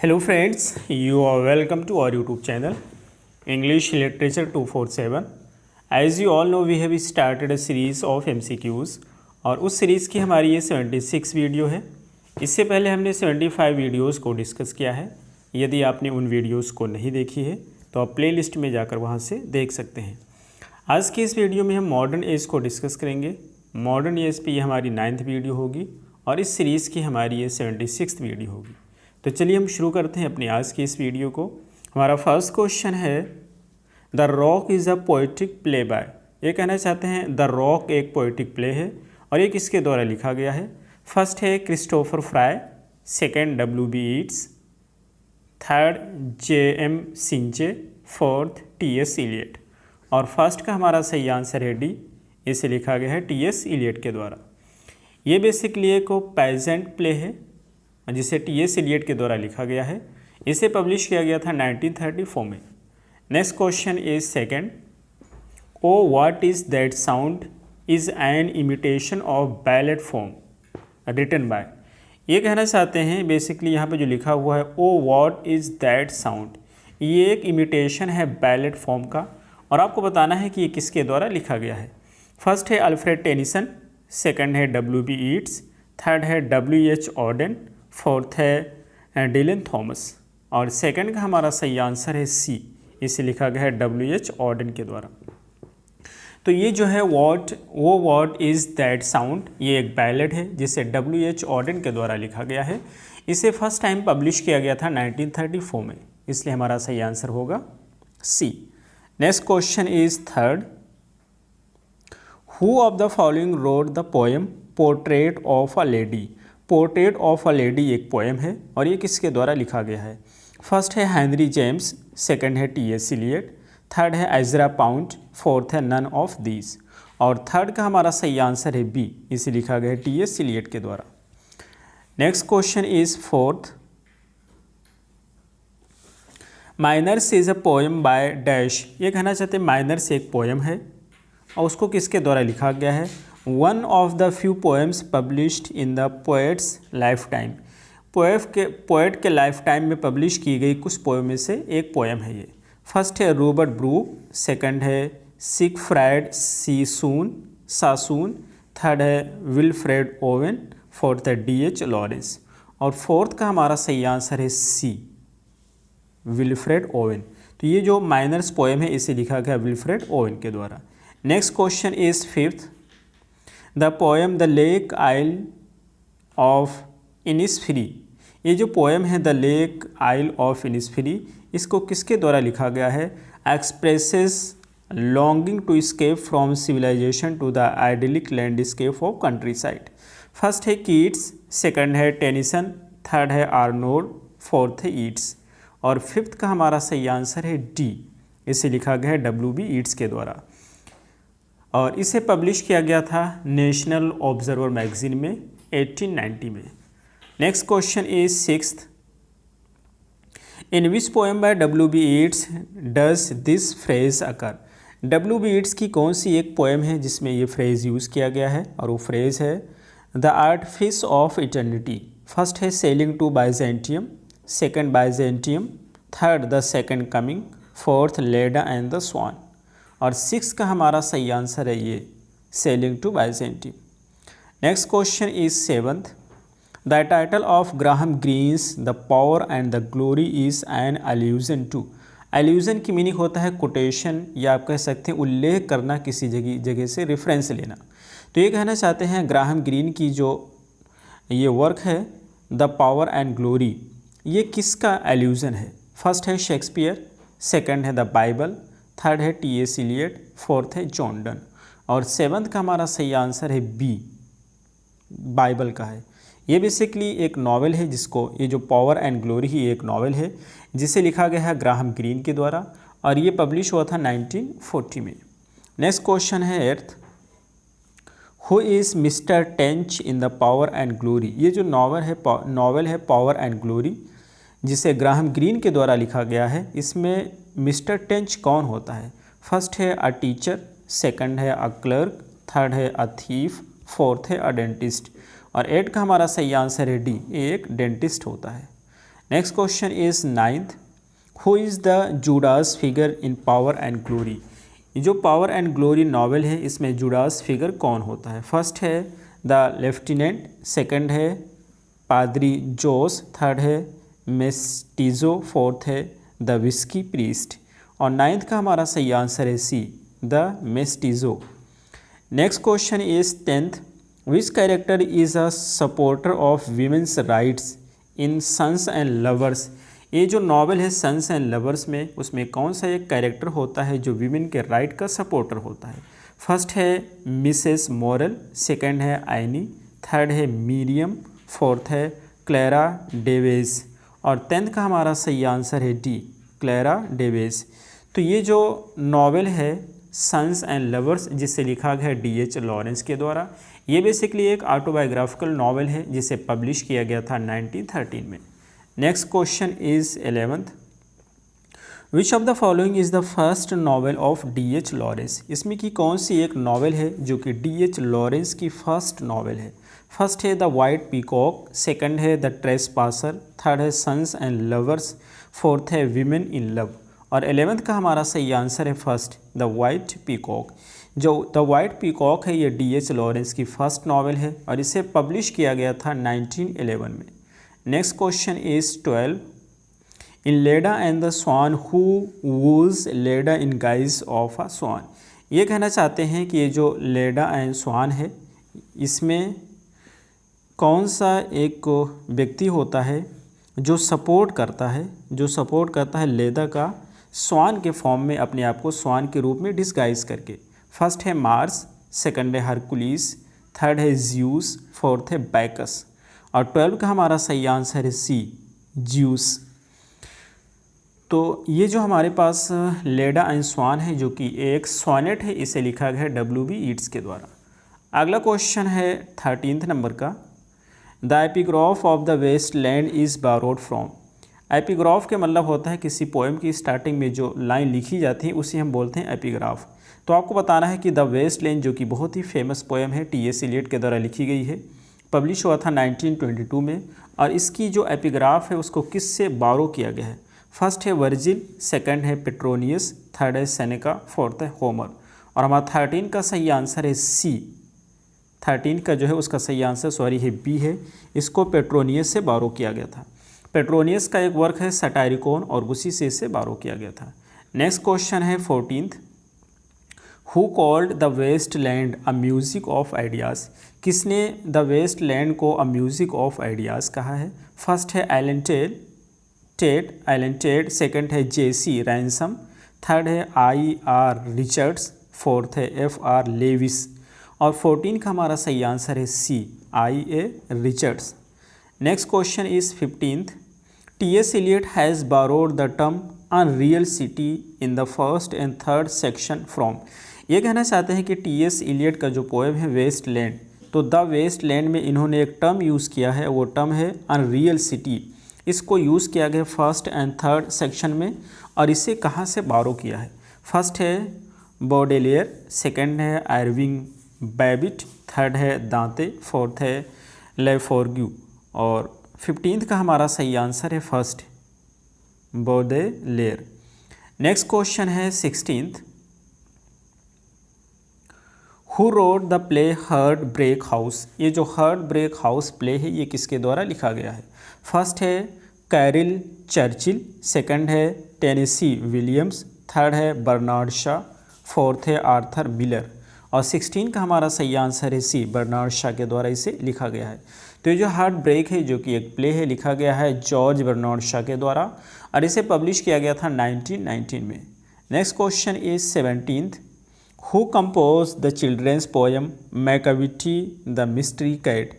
Hello friends, you are welcome to our YouTube channel English Literature 247. As you all know, we have started a series of MCQs और उस series की हमारी ये 76 video है। इससे पहले हमने 75 वीडियोस को डिस्कस किया है। यदि आपने उन वीडियोस को नहीं देखी है तो आप प्लेलिस्ट में जाकर वहाँ से देख सकते हैं। आज की इस वीडियो में हम मॉडर्न एज को डिस्कस करेंगे। मॉडर्न एज पे ये हमारी 9th वीडियो होगी और इस सीरीज़ की हमारी ये 76th वीडियो होगी। तो चलिए हम शुरू करते हैं अपनी आज की इस वीडियो को। हमारा फर्स्ट क्वेश्चन है the rock is a poetic play by. ये कहना चाहते हैं द रॉक एक पोइट्रिक प्ले है और ये किसके द्वारा लिखा गया है। फर्स्ट है Christopher Fry, second WB Yeats, third JM Synge, fourth TS Eliot. और फर्स्ट का हमारा सही आंसर है डी, इसे लिखा गया है TS इलियट के द्वारा। ये बेसिकली एक पेजेंट प्ले है जिसे TS इलियट के द्वारा लिखा गया है। इसे पब्लिश किया गया था 1934 में। Next question is second, o what is that sound is an imitation of ballad form written by. ये कहना चाहते हैं बेसिकली यहाँ पे जो लिखा हुआ है ओ व्हाट इज़ दैट साउंड, ये एक इमिटेशन है बैलेट फॉर्म का और आपको बताना है कि ये किसके द्वारा लिखा गया है। फर्स्ट है अल्फ्रेड टेनिसन, सेकंड है WB ईट्स, थर्ड है WH ऑर्डन, फोर्थ है डिलन थॉमस और सेकंड का हमारा सही आंसर है सी, इसे लिखा गया है WH ऑर्डन के द्वारा। तो ये जो है व्हाट इज़ दैट साउंड, ये एक बैलेड है जिसे WH ऑर्डन के द्वारा लिखा गया है। इसे फर्स्ट टाइम पब्लिश किया गया था 1934 में, इसलिए हमारा सही आंसर होगा C. Next question is third, who of the following wrote the poem portrait of a lady. Portrait of a lady एक पोएम है और ये किसके द्वारा लिखा गया है। फर्स्ट है हेनरी जेम्स, सेकंड है TS इलियट, थर्ड है एजरा पाउंड, फोर्थ है नन ऑफ दीज और थर्ड का हमारा सही आंसर है बी, इसे लिखा गया है TS इलियट के द्वारा। Next question is fourth, miners is a poem by dash. ये कहना चाहते हैं माइनर्स एक पोएम है और उसको किसके द्वारा लिखा गया है। One of the few poems published in the poets life time. Poet के लाइफ टाइम में पब्लिश की गई कुछ पोएम में से एक पोएम है ये। फर्स्ट है रॉबर्ट ब्रूक, सेकंड है सिगफ्राइड सासून, थर्ड है विल्फ्रेड ओवेन, फोर्थ है DH लॉरेंस और फोर्थ का हमारा सही आंसर है सी, विल्फ्रेड ओवेन। तो ये जो माइनर्स पोएम है इसे लिखा गया विल्फ्रेड ओवेन के द्वारा। Next question is fifth, the poem the lake isle of Innisfree. ये जो पोएम है the lake isle of Innisfree, इसको किसके द्वारा लिखा गया है। Expresses longing to escape from civilisation to the idyllic landscape of countryside. First है कीट्स, सेकंड है टेनिसन, थर्ड है आर्नोल्ड, फोर्थ है ईट्स और फिफ्थ का हमारा सही आंसर है डी, इसे लिखा गया है WB ईट्स के द्वारा और इसे पब्लिश किया गया था नेशनल ऑब्जर्वर मैगजीन में 1890 में। Next question is sixth, in which poem by WB Yeats does this phrase occur. WB Yeats की कौन सी एक पोएम है जिसमें ये फ्रेज यूज़ किया गया है और वो फ्रेज है the artifice of eternity. First है sailing to Byzantium, second Byzantium, third the second coming, fourth Leda and the swan और सिक्स का हमारा सही आंसर है ये sailing to Byzantium. Next question is seventh, the title of Graham Greene's the power and the glory is an allusion to. Allusion की meaning होता है quotation या आप कह सकते हैं उल्लेख करना, किसी जगह से रेफरेंस लेना। तो ये कहना चाहते हैं ग्राहम ग्रीन की जो ये वर्क है द पावर एंड ग्लोरी, ये किसका एल्यूजन है। फर्स्ट है शेक्सपियर, सेकंड है द बाइबल, थर्ड है TS इलियट, फोर्थ है जॉन डन और सेवंथ का हमारा सही आंसर है बी, बाइबल का है। ये बेसिकली एक नावल है जिसको, ये जो पावर एंड ग्लोरी ही एक नावल है जिसे लिखा गया है ग्राहम ग्रीन के द्वारा और ये पब्लिश हुआ था 1940 में। नेक्स्ट क्वेश्चन है eighth, who is mister tench in the power and glory. ये जो नावल है पावर एंड ग्लोरी जिसे ग्राहम ग्रीन के द्वारा लिखा गया है, इसमें मिस्टर टेंच कौन होता है। फर्स्ट है अ टीचर, सेकंड है अ क्लर्क, थर्ड है अ थीफ, फोर्थ है अ डेंटिस्ट और एट का हमारा सही आंसर है डी, एक डेंटिस्ट होता है। Next question is 9th, who is the Judas figure in power and glory. जो पावर एंड ग्लोरी नावल है इसमें जूडास फिगर कौन होता है। फर्स्ट है द लेफ्टिनेंट, सेकंड है पादरी जोस, थर्ड है मेस्टिजो, फोर्थ है द विस्की प्रीस्ट, और 9th का हमारा सही आंसर है C, the mestizo. Next question is 10th, which character is a supporter of women's rights in Sons and Lovers. ये जो नावल है सन्स एंड लवर्स में, उसमें कौन सा एक कैरेक्टर होता है जो वीमेन के राइट का सपोर्टर होता है। फर्स्ट है मिसेस मोरल, सेकंड है आइनी, थर्ड है मीरियम, फोर्थ है क्लेरा डेवेस, और 10th का हमारा सही आंसर है डी, क्लेरा डेवेस। तो ये जो नावल है सन्स एंड लवर्स जिसे लिखा गया है D.H. लॉरेंस के द्वारा, ये बेसिकली एक ऑटोबायोग्राफिकल नावल है जिसे पब्लिश किया गया था 1913 में। Next question is 11th, which of the following is the first novel of D.H. Lawrence. इसमें की कौन सी एक नावल है जो कि D.H. लॉरेंस की फर्स्ट नावल है। फर्स्ट है द वाइट पीकॉक, सेकंड है द ट्रेसपासर, थर्ड है सन्स एंड लवर्स, फोर्थ है वीमेन इन लव, और 11th का हमारा सही आंसर है फर्स्ट, द वाइट पीकॉक। जो द वाइट पीकॉक है ये D.H. लॉरेंस की फर्स्ट नावल है और इसे पब्लिश किया गया था 1911 में। Next question is 12, in Leda and the swan who was Leda in guise of a swan. ये कहना चाहते हैं कि ये जो लेडा एंड स्वान है इसमें कौन सा एक व्यक्ति होता है जो सपोर्ट करता है लेदा का स्वान के फॉर्म में, अपने आप को स्वान के रूप में डिस्गाइज करके। फर्स्ट है मार्स, सेकंड है हरकुलिस, थर्ड है ज्यूस, फोर्थ है बैकस, और 12 का हमारा सही आंसर है सी, ज्यूस। तो ये जो हमारे पास लेडा एंड स्वान है जो कि एक सोनेट है, इसे लिखा गया है W.B. ईट्स के द्वारा। अगला क्वेश्चन है 13th नंबर का, the epigraph of the waste land is borrowed from. Epigraph के मतलब होता है किसी पोएम की स्टार्टिंग में जो लाइन लिखी जाती है उसे हम बोलते हैं एपिग्राफ। तो आपको बताना है कि द वेस्ट लैंड जो कि बहुत ही फेमस पोएम है T.S. एलियट के द्वारा लिखी गई है, पब्लिश हुआ था 1922 में, और इसकी जो एपिग्राफ है उसको किससे बारो किया गया है। फर्स्ट है वर्जिल, सेकंड है पेट्रोनियस, थर्ड है सेनेका, फोर्थ है होमर, और हमारा 13 का सही आंसर है सी। 13 का जो है उसका सही आंसर है बी है, इसको पेट्रोनियस से बारो किया गया था। पेट्रोनियस का एक वर्क है सटायरिकोन और उसी से इसे बारो किया गया था। नेक्स्ट क्वेश्चन है 14th, who called the waste land a music of ideas. किसने द वेस्ट लैंड को अ म्यूजिक ऑफ आइडियाज़ कहा है। फर्स्ट है एलन टेड, सेकंड है J.C. रैनसम, थर्ड है I.R. रिचर्ड्स, फोर्थ है F.R. लेविस, और 14 का हमारा सही आंसर है C, I.A. Richards. Next question is 15th, T.S. Eliot has borrowed the term unreal city in the first and third section from. ये कहना चाहते हैं कि T.S. एलियट का जो पोएम है वेस्ट लैंड, तो द वेस्ट लैंड में इन्होंने एक टर्म यूज़ किया है, वो टर्म है अनरियल सिटी। इसको यूज़ किया गया फर्स्ट एंड थर्ड सेक्शन में, और इसे कहाँ से बारो किया है। फर्स्ट है बॉडेलियर, सेकंड है आयरविंग बैबिट, थर्ड है दांते, फोर्थ है लेफोर्ग्यू, और 15th का हमारा सही आंसर है फर्स्ट, बॉडेलियर। नेक्स्ट क्वेश्चन है 16th, who wrote the play heartbreak house. ये जो हार्ट ब्रेक हाउस प्ले है ये किसके द्वारा लिखा गया है। फर्स्ट है कैरिल चर्चिल, सेकंड है टेनेसी विलियम्स, थर्ड है बर्नार्ड शा, फोर्थ है आर्थर मिलर, और 16 का हमारा सही आंसर है सी, बर्नार्ड शा के द्वारा इसे लिखा गया है। तो ये जो हार्ट ब्रेक है जो कि एक प्ले है, लिखा गया है जॉर्ज बर्नार्ड शा के द्वारा, और इसे पब्लिश किया गया था 1919 में। Next question is 17th, who compose the children's poem Macavity the mystery cat.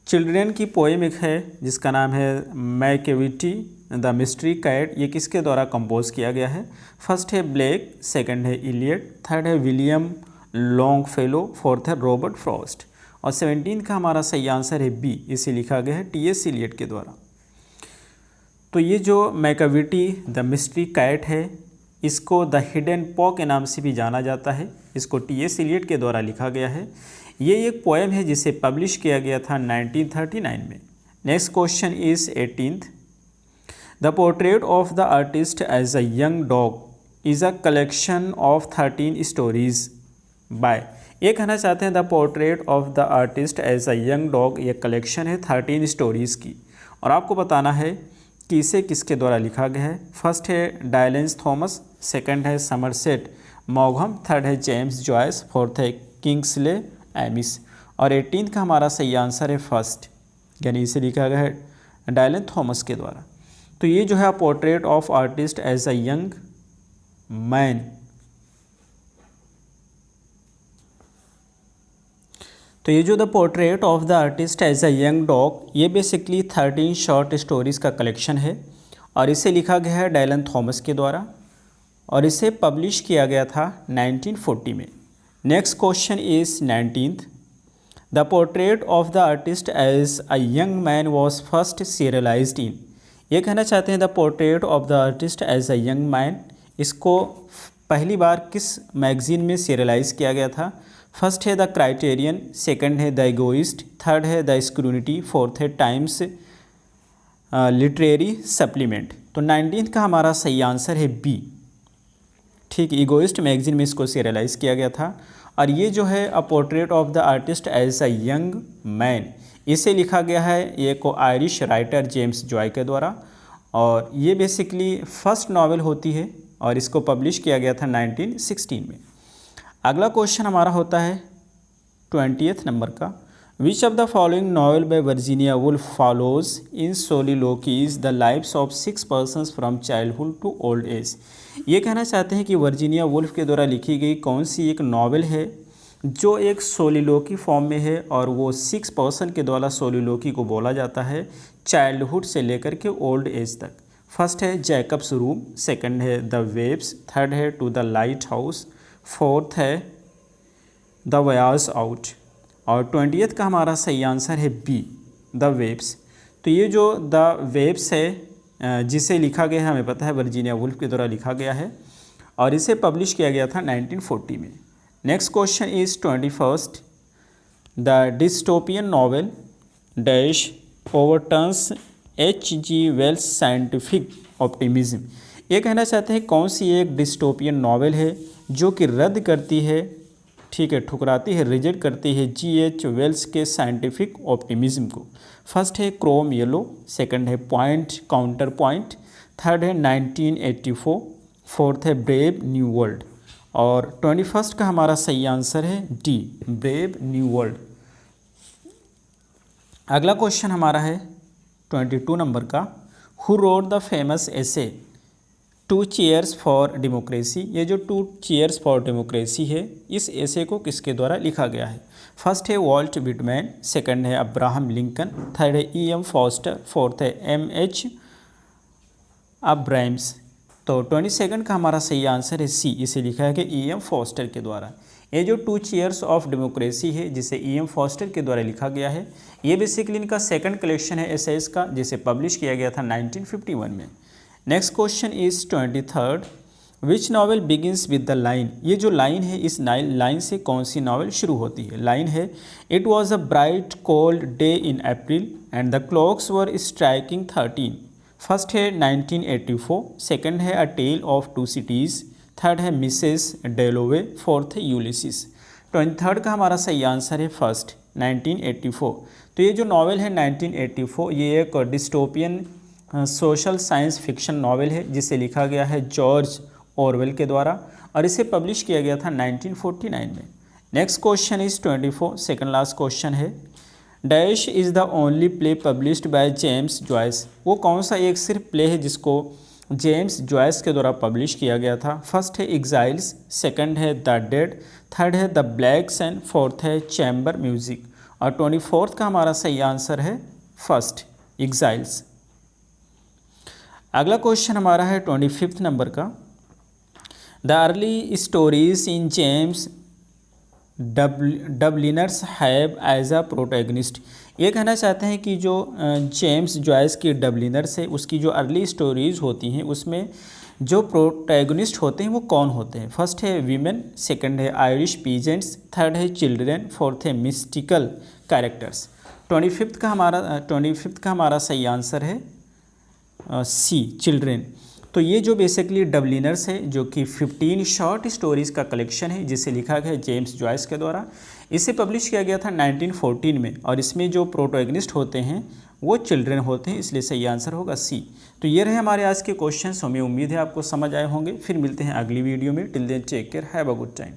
Children की पोएम एक है जिसका नाम है मैकाविटी द मिस्ट्री कैट, ये किसके द्वारा कंपोज किया गया है। फर्स्ट है ब्लेक, सेकंड है इलियट, थर्ड है विलियम लॉन्गफेलो, फोर्थ है रॉबर्ट फ्रॉस्ट, और 17 का हमारा सही आंसर है बी, इसे लिखा गया है T.S. एलियट के द्वारा। तो ये जो मैकाविटी द मिस्ट्री कैट है इसको द हिडन पॉ के नाम से भी जाना जाता है, इसको T.S. एलियट के द्वारा लिखा गया है। ये एक पोएम है जिसे पब्लिश किया गया था 1939 में। Next question is 18th, the portrait of the artist as a young dog is a collection of 13 stories by. ये कहना चाहते हैं the portrait of the artist as a young dog ये कलेक्शन है 13 स्टोरीज़ की, और आपको बताना है कि इसे किसके द्वारा लिखा गया है। फर्स्ट है डायलेंस थॉमस, सेकंड है समरसेट मॉघम, थर्ड है जेम्स जॉयस, फोर्थ है किंग्सले एमिस, और 18 का हमारा सही आंसर है फर्स्ट, यानी इसे लिखा गया है डायलेंस थॉमस के द्वारा। तो ये जो है portrait of artist as a young man. तो ये जो the portrait of the artist as a young dog ये बेसिकली 13 शॉर्ट स्टोरीज़ का कलेक्शन है, और इसे लिखा गया है डायलन थॉमस के द्वारा, और इसे पब्लिश किया गया था 1940 में। Next question is 19th। The portrait of the artist as a young man was first serialized in. ये कहना चाहते हैं the portrait of the artist as a young man, इसको पहली बार किस मैगजीन में सीरियलाइज किया गया था। फर्स्ट है द क्राइटेरियन, सेकंड है द इगोइस्ट, थर्ड है द स्क्रूनिटी, फोर्थ है टाइम्स लिटरेरी सप्लीमेंट। तो 19th का हमारा सही आंसर है बी। ठीक, इगोइस्ट मैगजीन में इसको सीरियलाइज किया गया था, और ये जो है a portrait of the artist as a young man इसे लिखा गया है ये को आयरिश राइटर जेम्स जॉय के द्वारा, और ये बेसिकली फर्स्ट नॉवेल होती है, और इसको पब्लिश किया गया था 1916 में। अगला क्वेश्चन हमारा होता है 20th नंबर का। Which of the following novel by Virginia Woolf follows in soliloquies the lives of 6 persons from childhood to old age. ये कहना चाहते हैं कि वर्जीनिया वुल्फ के द्वारा लिखी गई कौन सी एक नॉवल है जो एक सोलिलोकी फॉर्म में है, और वो 6 पर्सन के द्वारा सोलिलोकी को बोला जाता है चाइल्डहुड से लेकर के ओल्ड एज तक। फर्स्ट है जैकब्स रूम, सेकंड है द वेव्स, थर्ड है to the lighthouse, fourth है द वॉयज आउट, और 20th का हमारा सही आंसर है बी द वेव्स। तो ये जो द वेव्स है जिसे लिखा गया है हमें पता है वर्जीनिया वुल्फ के द्वारा लिखा गया है, और इसे पब्लिश किया गया था 1940 में। Next question is 21st। The dystopian novel dash overturns H.G. Wells scientific optimism. ये कहना चाहते हैं कौन सी एक डिस्टोपियन नॉवेल है जो कि रद्द करती है, ठीक है, ठुकराती है, रिजेक्ट करती है G.H. वेल्स के साइंटिफिक ऑप्टिमिज्म को। फर्स्ट है क्रोम येलो, सेकंड है पॉइंट काउंटर पॉइंट, थर्ड है 1984, फोर्थ है ब्रेव न्यू वर्ल्ड, और 21st का हमारा सही आंसर है डी ब्रेव न्यू वर्ल्ड। अगला क्वेश्चन हमारा है 22 नंबर का। Who wrote the famous essay 2 chairs for democracy. ये जो 2 चेयर्स फॉर डेमोक्रेसी है इस एसे को किसके द्वारा लिखा गया है। फर्स्ट है वॉल्ट विटमैन, सेकंड है अब्राहम लिंकन, थर्ड है E.M. फॉस्टर, फोर्थ है M.H. अब्राहम्स। तो 22nd का हमारा सही आंसर है सी, इसे लिखा है कि E.M. फॉस्टर के द्वारा। ये जो 2 चेयर्स ऑफ डेमोक्रेसी है जिसे E.M. फॉस्टर के द्वारा लिखा गया है, ये बेसिकली इनका सेकंड कलेक्शन है एसेस का, जिसे पब्लिश किया गया था 1951 में। Next question is 23rd। Which novel begins with the line. ये जो लाइन है इस लाइन से कौन सी नॉवल शुरू होती है। लाइन है it was a bright cold day in April and the clocks were striking 13। First है 1984, सेकंड है अ टेल ऑफ 2 सिटीज़, थर्ड है मिसेस डेलोवे, फोर्थ है यूलिसिस। 23rd का हमारा सही आंसर है फर्स्ट 1984। तो ये जो नॉवेल है 1984 ये एक dystopian social science fiction novel है जिसे लिखा गया है जॉर्ज ऑरवेल के द्वारा, और इसे पब्लिश किया गया था 1949 में। Next question is 24, second last question है। Dash is the only play published by James Joyce. वो कौन सा एक सिर्फ प्ले है जिसको जेम्स जॉयस के द्वारा पब्लिश किया गया था। फर्स्ट है एग्जाइल्स, सेकंड है द डेड, थर्ड है द ब्लैक सन, फोर्थ है चैम्बर म्यूजिक, और 24th का हमारा सही आंसर है फर्स्ट एग्जाइल्स। अगला क्वेश्चन हमारा है 25th नंबर का। The early stories in James Dubliners have as a protagonist. ये कहना चाहते हैं कि जो जेम्स जॉयस की डबलिनर्स है उसकी जो अर्ली स्टोरीज होती हैं उसमें जो प्रोटैगनिस्ट होते हैं वो कौन होते हैं। फर्स्ट है वीमेन, सेकंड है आयरिश पीजेंट्स, थर्ड है चिल्ड्रेन, फोर्थ है मिस्टिकल कैरेक्टर्स। 25th का हमारा सही आंसर है सी चिल्ड्रेन। तो ये जो बेसिकली डबलिनर्स है जो कि 15 शॉर्ट स्टोरीज़ का कलेक्शन है जिसे लिखा गया जेम्स जॉयस के द्वारा। इसे पब्लिश किया गया था 1914 में और इसमें जो प्रोटोगनिस्ट होते हैं वो चिल्ड्रन होते हैं, इसलिए सही आंसर होगा सी। तो ये रहे हमारे आज के क्वेश्चंस। हमें उम्मीद है आपको समझ आए होंगे। फिर मिलते हैं अगली वीडियो में। Till then take care, have a good time.